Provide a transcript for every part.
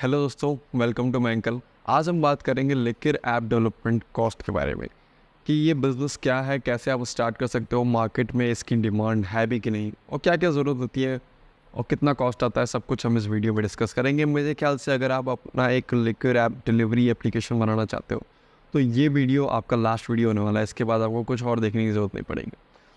Hello दोस्तों, welcome to my uncle. आज हम बात करेंगे लिक्विड ऐप डेवलपमेंट कॉस्ट के बारे में कि ये बिज़नेस क्या है, कैसे आप स्टार्ट कर सकते हो, मार्केट में इसकी डिमांड है भी कि नहीं, और क्या क्या ज़रूरत होती है और कितना कॉस्ट आता है। सब कुछ हम इस वीडियो में डिस्कस करेंगे। मेरे ख्याल से अगर आप अपना एक लिक्विड ऐप डिलीवरी एप्लीकेशन बनाना चाहते हो तो ये वीडियो आपका लास्ट वीडियो होने वाला है। इसके बाद आपको कुछ और देखने की ज़रूरत नहीं पड़ेगी।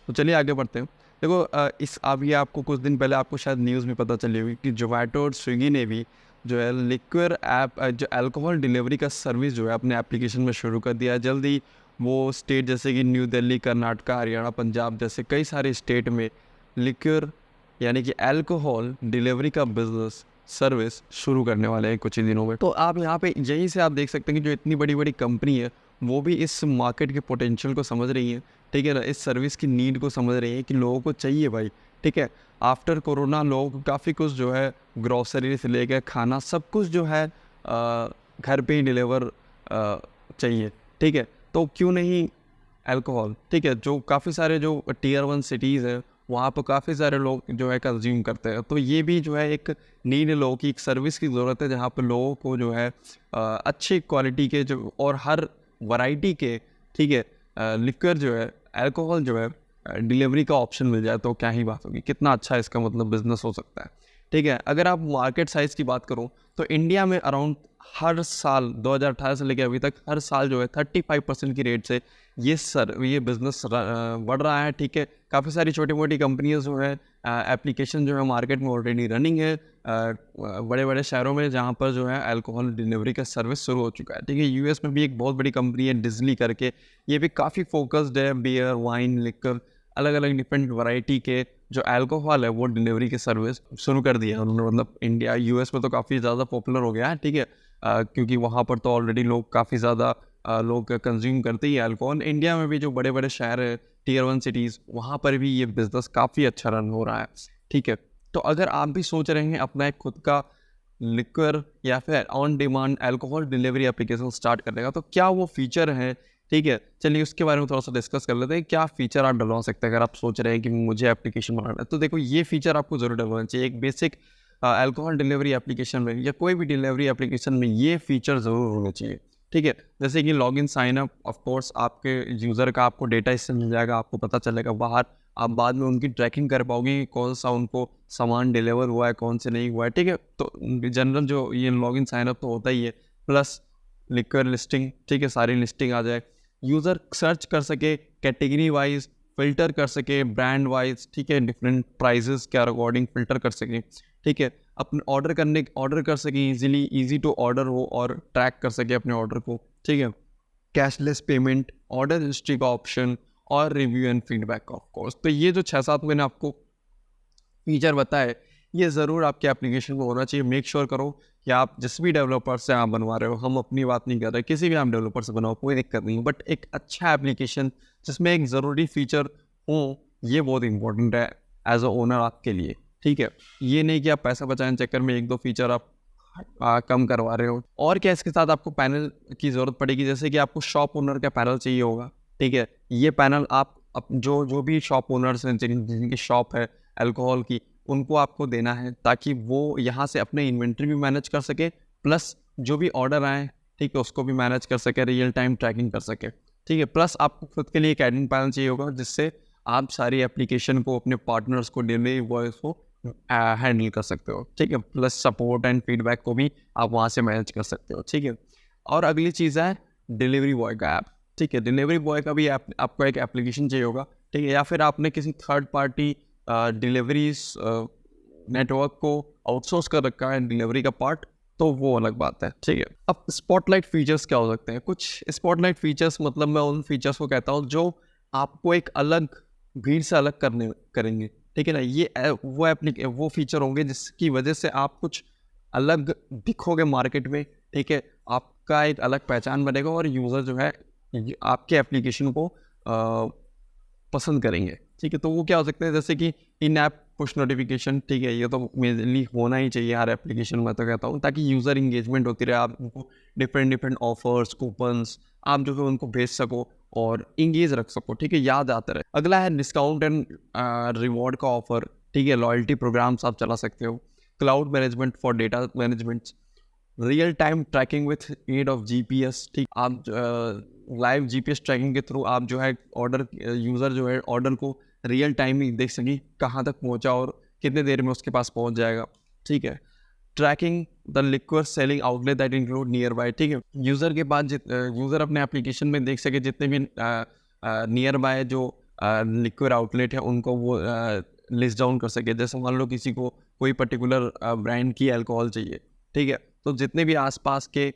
तो चलिए आगे बढ़ते हैं। देखो, इस अभी आपको कुछ दिन पहले आपको शायद न्यूज़ में पता चली होगी कि जोमैटो और स्विगी ने भी जो है लिक्विड ऐप जो अल्कोहल डिलीवरी का सर्विस जो है अपने एप्लीकेशन में शुरू कर दिया है। जल्दी वो स्टेट जैसे कि न्यू दिल्ली, कर्नाटका, हरियाणा, पंजाब जैसे कई सारे स्टेट में लिक्विड यानी कि अल्कोहल डिलीवरी का बिजनेस सर्विस शुरू करने वाले हैं कुछ ही दिनों में। तो आप यहाँ पे यहीं से आप देख सकते हैं कि जो इतनी बड़ी बड़ी कंपनी है वो भी इस मार्केट के पोटेंशियल को समझ रही है। ठीक है ना, इस सर्विस की नीड को समझ रही है कि लोगों को चाहिए भाई। ठीक है, आफ्टर कोरोना लोग काफ़ी कुछ जो है ग्रॉसरी से लेकर खाना सब कुछ जो है घर पे ही डिलीवर चाहिए। ठीक है, तो क्यों नहीं अल्कोहल। ठीक है, जो काफ़ी सारे जो टियर 1 सिटीज़ हैं वहाँ पर काफ़ी सारे लोग जो है कंज्यूम करते हैं। तो ये भी जो है एक नीड है, लोगों की एक सर्विस की ज़रूरत है जहाँ पर लोगों को जो है अच्छी क्वालिटी के जो और हर वैरायटी के, ठीक है, लिक्विड जो है अल्कोहल जो है डिलीवरी का ऑप्शन मिल जाए तो क्या ही बात होगी। कितना अच्छा इसका मतलब बिजनेस हो सकता है। ठीक है, अगर आप मार्केट साइज़ की बात करूँ तो इंडिया में अराउंड हर साल 2018 से लेकर अभी तक हर साल जो है 35% की रेट से ये बिज़नेस बढ़ रहा है। ठीक है, काफ़ी सारी छोटी मोटी कंपनियाँ जो है एप्लीकेशन जो है मार्केट में ऑलरेडी रनिंग है बड़े बड़े शहरों में जहाँ पर जो है अल्कोहल डिलीवरी का सर्विस शुरू हो चुका है। ठीक है, यूएस में भी एक बहुत बड़ी कंपनी है डिज्ली करके, ये भी काफ़ी फोकस्ड है बियर, वाइन, लिकर, अलग अलग डिफरेंट वैरायटी के जो अल्कोहल है वो डिलीवरी की सर्विस शुरू कर दिया है उन्होंने। मतलब इंडिया यूएस में तो काफ़ी ज़्यादा पॉपुलर हो गया है। ठीक है, क्योंकि वहाँ पर तो ऑलरेडी लोग काफ़ी ज़्यादा लोग कंज्यूम करते ही अल्कोहल। इंडिया में भी जो बड़े बड़े शहर है टियर 1 सिटीज़ वहाँ पर भी ये बिज़नेस काफ़ी अच्छा रन हो रहा है। ठीक है, तो अगर आप भी सोच रहे हैं अपना एक खुद का लिक्विड या फिर on demand alcohol delivery application start करने का, तो क्या वो फीचर है। ठीक है, चलिए उसके बारे में थोड़ा सा डिस्कस कर लेते हैं। क्या फीचर आप डलवा सकते हैं अगर आप सोच रहे हैं कि मुझे एप्लीकेशन बनाना है। तो देखो, ये फीचर आपको ज़रूर डलवाना चाहिए। एक बेसिक अल्कोहल डिलीवरी एप्लीकेशन में या कोई भी डिलीवरी एप्लीकेशन में ये फीचर ज़रूर होना चाहिए। ठीक है, जैसे कि login sign up, of course आपके यूज़र का आपको डेटा इससे मिल जाएगा, आपको पता चलेगा बाहर। आप बाद में उनकी ट्रैकिंग कर पाओगे कि कौन सा उनको सामान डिलीवर हुआ है, कौन से नहीं हुआ है। ठीक है, तो जनरल जो ये लॉगिन साइन अप तो होता ही है, प्लस लिक्विड लिस्टिंग। ठीक है, सारी लिस्टिंग आ जाए, यूज़र सर्च कर सके कैटेगरी वाइज, फिल्टर कर सके ब्रांड वाइज। ठीक है, डिफरेंट प्राइजेस के अकॉर्डिंग फिल्टर कर सके। ठीक है, अपने ऑर्डर कर सके इजीली, इजी टू ऑर्डर हो और ट्रैक कर सके अपने ऑर्डर को। ठीक है, कैशलेस पेमेंट, ऑर्डर हिस्ट्री का ऑप्शन और review and feedback of course. तो ये जो 6-7 मैंने आपको फीचर बताए, ये ज़रूर आपके एप्लीकेशन में होना चाहिए। मेक श्योर करो कि आप जिस भी डेवलपर से आप बनवा रहे हो, हम अपनी बात नहीं कर रहे, किसी भी आप डेवलपर से बनाओ कोई दिक्कत नहीं, बट एक अच्छा एप्लीकेशन जिसमें एक ज़रूरी फीचर हो, ये बहुत इंपॉर्टेंट है एज अ ओनर आपके लिए। ठीक है, ये नहीं कि आप पैसा बचाने चक्कर में 1-2 फीचर आप कम करवा रहे हो। और क्या इसके साथ आपको पैनल की ज़रूरत पड़ेगी, जैसे कि आपको शॉप ओनर का पैनल चाहिए होगा। ठीक है, ये पैनल आप जो भी शॉप ओनर्स हैं जिनकी शॉप है अल्कोहल की, उनको आपको देना है ताकि वो यहाँ से अपने इन्वेंट्री भी मैनेज कर सके, प्लस जो भी ऑर्डर आए, ठीक है, उसको भी मैनेज कर सके, रियल टाइम ट्रैकिंग कर सके। ठीक है, प्लस आपको खुद के लिए एक एडमिन पैनल चाहिए होगा जिससे आप सारी एप्लीकेशन को, अपने पार्टनर्स को, डिलीवरी बॉयज़ को हैंडल कर सकते हो। ठीक है, प्लस सपोर्ट एंड फीडबैक को भी आप वहाँ से मैनेज कर सकते हो। ठीक है, और अगली चीज़ है डिलीवरी बॉय का ऐप। ठीक है, डिलीवरी बॉय का भी आपको एक एप्लीकेशन चाहिए होगा। ठीक है, या फिर आपने किसी थर्ड पार्टी डिलीवरीज नेटवर्क को आउटसोर्स कर रखा है डिलीवरी का पार्ट, तो वो अलग बात है। ठीक है, अब स्पॉटलाइट फीचर्स क्या हो सकते हैं। कुछ स्पॉटलाइट फीचर्स मतलब मैं उन फीचर्स को कहता हूँ जो आपको एक अलग भीड़ से अलग करेंगे। ठीक है ना, वो फीचर होंगे जिसकी वजह से आप कुछ अलग दिखोगे मार्केट में। ठीक है, आपका एक अलग पहचान बनेगा और यूज़र जो है आपके एप्लीकेशन को पसंद करेंगे। ठीक है, तो वो क्या हो सकते हैं, जैसे कि इन ऐप पुश नोटिफिकेशन। ठीक है, ये तो मेनली होना ही चाहिए हर एप्लीकेशन में, तो कहता हूँ, ताकि यूज़र इंगेजमेंट होती रहे। आप उनको डिफरेंट ऑफर्स, कूपन्स आप जो है उनको भेज सको और इंगेज रख सको। ठीक है, याद आते रहे। अगला है डिस्काउंट एंड रिवॉर्ड का ऑफर। ठीक है, लॉयल्टी प्रोग्राम्स आप चला सकते हो, cloud management for data management, real time tracking with aid of GPS. ठीक, आप लाइव जीपीएस ट्रैकिंग के थ्रू आप जो है ऑर्डर, यूज़र जो है ऑर्डर को रियल टाइम ही देख सकें कहाँ तक पहुँचा और कितने देर में उसके पास पहुँच जाएगा। ठीक है, tracking the liquid selling outlet that include near by. ठीक है, यूज़र के पास यूज़र अपने एप्लीकेशन में देख सके जितने भी नियर बाय जो लिक्विड आउटलेट है उनको वो लिस्ट डाउन कर सके। जैसे मान लो किसी को कोई पर्टिकुलर ब्रांड की अल्कोहल चाहिए, ठीक है, तो जितने भी आसपास के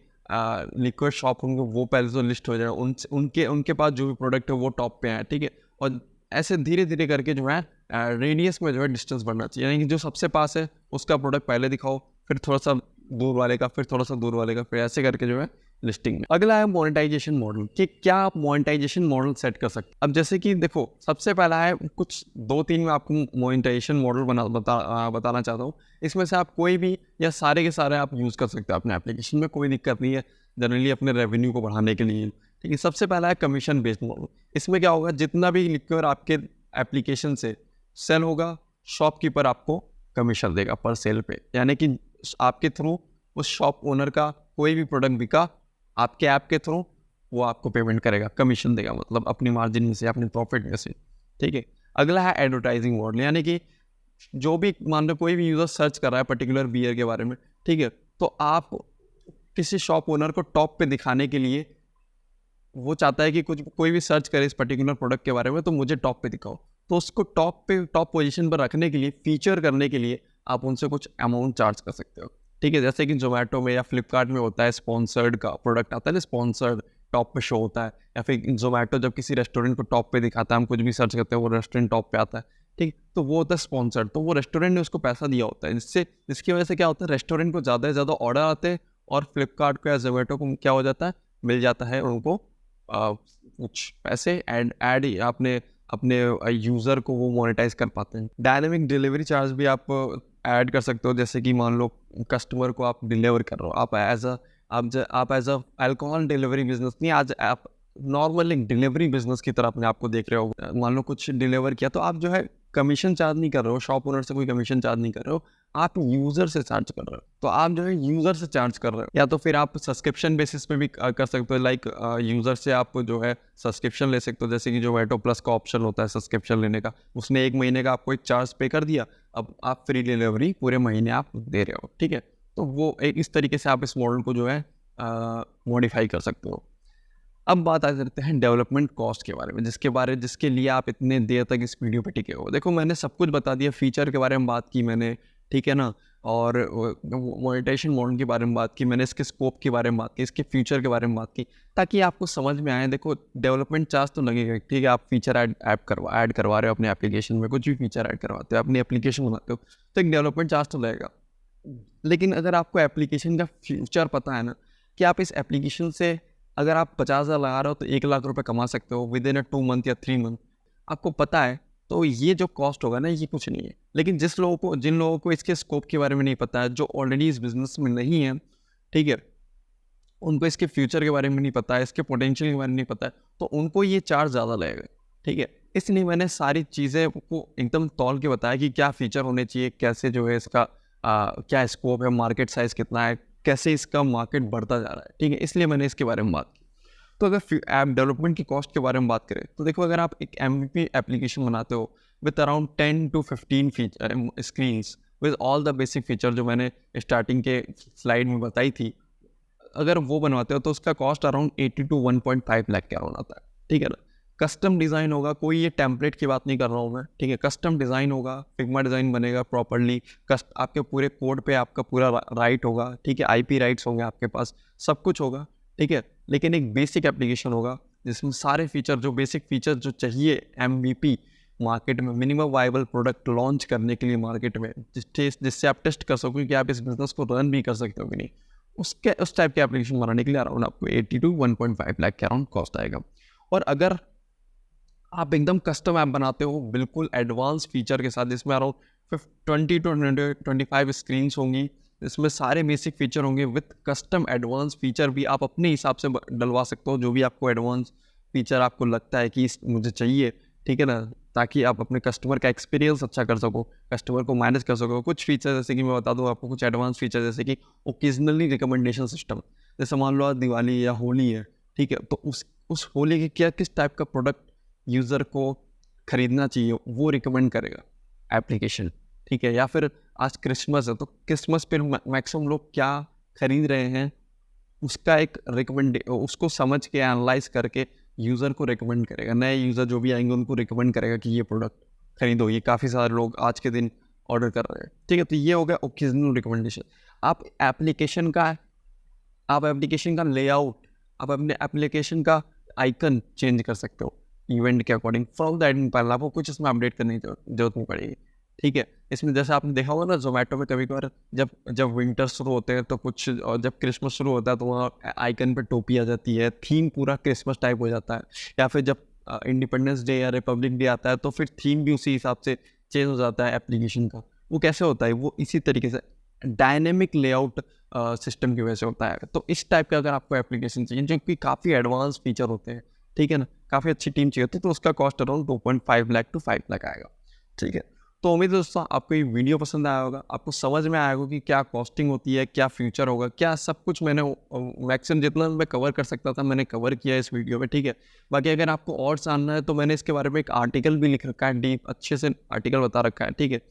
लिक्विड शॉप होंगे वो पहले तो लिस्ट हो जाए, उनके उनके पास जो भी प्रोडक्ट है वो टॉप पे आए। ठीक है, और ऐसे धीरे धीरे करके जो है रेडियस में जो है डिस्टेंस बढ़ना चाहिए, यानी कि जो सबसे पास है उसका प्रोडक्ट पहले दिखाओ, फिर थोड़ा सा दूर वाले का, फिर थोड़ा सा दूर वाले का, फिर ऐसे करके जो है लिस्टिंग में। अगला है मोनेटाइजेशन मॉडल, कि क्या आप मोनेटाइजेशन मॉडल सेट कर सकते हैं। अब जैसे कि देखो, सबसे पहला है कुछ 2-3 में आपको मोनेटाइजेशन मॉडल बताना चाहता हूँ। इसमें से आप कोई भी या सारे के सारे आप यूज़ कर सकते हो अपने एप्लीकेशन में, कोई दिक्कत नहीं है, जनरली अपने रेवेन्यू को बढ़ाने के लिए। ठीक है, सबसे पहला है कमीशन बेस्ड मॉडल। इसमें क्या होगा, जितना भी लिक्विड आपके एप्लीकेशन से सेल होगा, शॉपकीपर आपको कमीशन देगा पर सेल पे, यानी कि आपके थ्रू उस शॉप ओनर का कोई भी प्रोडक्ट बिका आपके ऐप के थ्रू, वो आपको पेमेंट करेगा, कमीशन देगा, मतलब अपनी मार्जिन में से, अपने प्रॉफिट में से। ठीक है, अगला है एडवर्टाइजिंग मॉडल, यानी कि जो भी मान लो कोई भी यूज़र सर्च कर रहा है पर्टिकुलर बियर के बारे में, ठीक है, तो आप किसी शॉप ओनर को टॉप पे दिखाने के लिए, वो चाहता है कि कोई भी सर्च करे इस पर्टिकुलर प्रोडक्ट के बारे में तो मुझे टॉप पे दिखाओ, तो उसको टॉप पोजीशन पर रखने के लिए, फीचर करने के लिए आप उनसे कुछ अमाउंट चार्ज कर सकते हो। ठीक है, जैसे कि जोमेटो में या फ्लिपकार्ट में होता है, स्पॉन्सर्ड का प्रोडक्ट आता है ना, स्पॉन्सर्ड टॉप पे शो होता है, या फिर जोमेटो जब किसी रेस्टोरेंट को टॉप पे दिखाता है, हम कुछ भी सर्च करते हैं वो रेस्टोरेंट टॉप पे आता है। ठीक, तो वो होता है स्पॉन्सर्ड, तो वो रेस्टोरेंट ने उसको पैसा दिया होता है, जिसकी वजह से क्या होता है, रेस्टोरेंट को ज़्यादा से ज़्यादा ऑर्डर आते हैं और फ्लिपकार्ट को या जोमेटो को क्या हो जाता है, मिल जाता है उनको कुछ पैसे, एड अपने अपने यूज़र को वो मोनेटाइज कर पाते हैं। डायनेमिक डिलीवरी चार्ज भी आप ऐड कर सकते हो, जैसे कि मान लो कस्टमर को आप डिलीवर कर रहे हो, आप as a alcohol delivery business नहीं, आज आप नॉर्मल एक डिलीवरी बिजनेस की तरह अपने आप को देख रहे हो। मान लो कुछ डिलीवर किया तो आप जो है कमीशन चार्ज नहीं कर रहे हो, शॉप ओनर से कोई कमीशन चार्ज नहीं कर रहे हो, आप यूज़र से चार्ज कर रहे हो, तो आप जो है यूज़र से चार्ज कर रहे हो। या तो फिर आप सब्सक्रिप्शन बेसिस पे भी कर सकते हो, लाइक यूज़र से आप जो है सब्सक्रिप्शन ले सकते हो, जैसे कि जोमेटो प्लस का ऑप्शन होता है सब्सक्रिप्शन लेने का, उसने 1 महीने का आपको एक चार्ज पे कर दिया, अब आप फ्री डिलीवरी पूरे महीने आप दे रहे हो। ठीक है, तो वो एक इस तरीके से आप इस मॉडल को जो है मॉडिफाई कर सकते हो। अब बात आ जाते हैं डेवलपमेंट कॉस्ट के बारे में, जिसके लिए आप इतने देर तक इस वीडियो पे टिके हो। देखो, मैंने सब कुछ बता दिया, फीचर के बारे में बात की मैंने, ठीक है ना, और मोनेटाइजेशन मॉडल के बारे में बात की मैंने, इसके स्कोप के बारे में बात की, इसके फ्यूचर के बारे में बात की, ताकि आपको समझ में आए। देखो, डेवलपमेंट चार्ज तो लगेगा, ठीक है, आप फीचर ऐड करवा रहे हो अपने एप्लीकेशन में, कुछ भी फीचर ऐड करवाते हो, अपनी एप्लीकेशन बनाते हो, तो एक डेवलपमेंट चार्ज तो लगेगा। लेकिन अगर आपको एप्लीकेशन का फ्यूचर पता है ना, कि आप इस एप्लीकेशन से अगर आप 50,000 लगा रहे हो तो 1 लाख रुपए कमा सकते हो विद इन 2 मंथ या 3 मंथ, आपको पता है, तो ये जो कॉस्ट होगा ना, ये कुछ नहीं है। लेकिन जिन लोगों को इसके स्कोप के बारे में नहीं पता है, जो ऑलरेडी इस बिजनेस में नहीं है, ठीक है, उनको इसके फ्यूचर के बारे में नहीं पता है, इसके पोटेंशियल के बारे में नहीं पता है, तो उनको ये चार्ज ज़्यादा लगेगा। ठीक है, इसलिए मैंने सारी चीज़ें को एकदम तौल के बताया कि क्या फीचर होने चाहिए, कैसे जो है इसका क्या स्कोप है, मार्केट साइज़ कितना है, कैसे इसका मार्केट बढ़ता जा रहा है। ठीक है, इसलिए मैंने इसके बारे में बात की। तो अगर ऐप डेवलपमेंट की कॉस्ट के बारे में बात करें, तो देखो, अगर आप एक MVP एप्लीकेशन बनाते हो with around 10 to 15 feature screens with all the basic feature जो मैंने स्टार्टिंग के स्लाइड में बताई थी, अगर वो बनवाते हो तो उसका कॉस्ट अराउंड 80 to 1.5 लाख के अराउंड आता है। ठीक है ना, कस्टम डिज़ाइन होगा, कोई ये टेम्पलेट की बात नहीं कर रहा हूँ मैं, ठीक है, कस्टम डिज़ाइन होगा, फिग्मा डिज़ाइन बनेगा प्रॉपरली, आपके पूरे कोड पे आपका पूरा राइट होगा, ठीक है, IP राइट्स होंगे आपके पास, सब कुछ होगा। ठीक है, लेकिन एक बेसिक एप्लीकेशन होगा जिसमें सारे फीचर, जो बेसिक फीचर जो चाहिए MVP मार्केट में, मिनिमम वाइबल प्रोडक्ट लॉन्च करने के लिए मार्केट में, जिससे आप टेस्ट कर सको कि आप इस बिजनेस को रन भी कर सकते हो कि नहीं, उस टाइप के एप्लीकेशन बनाने के लिए अराउंड आपको 80 to 1.5 लाख के अराउंड कॉस्ट आएगा। और अगर आप एकदम कस्टम ऐप बनाते हो बिल्कुल एडवांस फीचर के साथ, जिसमें अराउंड 20 to 25 स्क्रीन होंगी, इसमें सारे बेसिक फीचर होंगे विथ कस्टम एडवांस फीचर भी आप अपने हिसाब से डलवा सकते हो, जो भी आपको एडवांस फीचर आपको लगता है कि मुझे चाहिए, ठीक है ना, ताकि आप अपने कस्टमर का एक्सपीरियंस अच्छा कर सको, कस्टमर को मैनेज कर सको। कुछ फीचर जैसे कि मैं बता दूँ आपको, कुछ एडवांस फीचर जैसे कि ओकेजनली रिकमेंडेशन सिस्टम। जैसे मान लो आज दिवाली या होली है, ठीक है, तो उस होली के क्या किस टाइप का प्रोडक्ट यूज़र को खरीदना चाहिए वो रिकमेंड करेगा एप्लीकेशन, ठीक है। या फिर आज क्रिसमस है तो क्रिसमस पे मैक्सिमम लोग क्या खरीद रहे हैं उसका एक रिकमेंड, उसको समझ के एनालाइज करके यूज़र को रिकमेंड करेगा। नए यूज़र जो भी आएंगे उनको रिकमेंड करेगा कि ये प्रोडक्ट खरीदो, ये काफ़ी सारे लोग आज के दिन ऑर्डर कर रहे हैं, ठीक है। तो ये हो गया ओकेजनल रिकमेंडेशन। आप एप्लीकेशन का लेआउट, आप अपने एप्लीकेशन का आइकन चेंज कर सकते हो इवेंट के अकॉर्डिंग। फ्रॉम दैट पहले आपको कुछ इसमें अपडेट करने की जरूरत नहीं पड़ेगी, ठीक है। इसमें जैसे आपने देखा होगा ना जोमेटो में कभी कभार जब जब विंटर शुरू होते हैं तो कुछ, और जब क्रिसमस शुरू होता है तो वहाँ आइकन पे टोपी आ जाती है, थीम पूरा क्रिसमस टाइप हो जाता है। या फिर जब इंडिपेंडेंस डे या रिपब्लिक डे आता है तो फिर थीम भी उसी हिसाब से चेंज हो जाता है एप्लीकेशन का। वो कैसे होता है, वो इसी तरीके से डायनेमिक लेआउट सिस्टम की वजह से होता है। तो इस टाइप का अगर आपको एप्लीकेशन चाहिए जो कि काफ़ी एडवांस फीचर होते हैं, ठीक है ना, काफ़ी अच्छी टीम चाहिए होती है, तो उसका cost around 2.5 lakh to 5 lakh आएगा, ठीक है। तो उम्मीद है दोस्तों आपको ये वीडियो पसंद आया होगा, आपको समझ में आया होगा कि क्या कॉस्टिंग होती है, क्या फ्यूचर होगा, क्या सब कुछ। मैंने मैक्सिमम जितना मैं कवर कर सकता था मैंने कवर किया इस वीडियो में, ठीक है। बाकी अगर आपको और जानना है तो मैंने इसके बारे में एक आर्टिकल भी लिख रखा है, डीप अच्छे से आर्टिकल बता रखा है, ठीक है।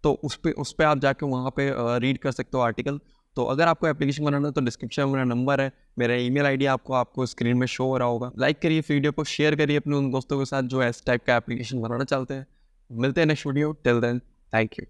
तो उस पर आप जाके वहाँ पे रीड कर सकते हो आर्टिकल। तो अगर आपको एप्लीकेशन बनाना है तो डिस्क्रिप्शन में मेरा नंबर है, मेरा ईमेल आईडी आपको स्क्रीन में शो हो रहा होगा। लाइक करिए वीडियो को, शेयर करिए अपने उन दोस्तों के साथ जो इस टाइप का एप्लीकेशन बनाना चाहते हैं। मिलते हैं next video, till then thank you.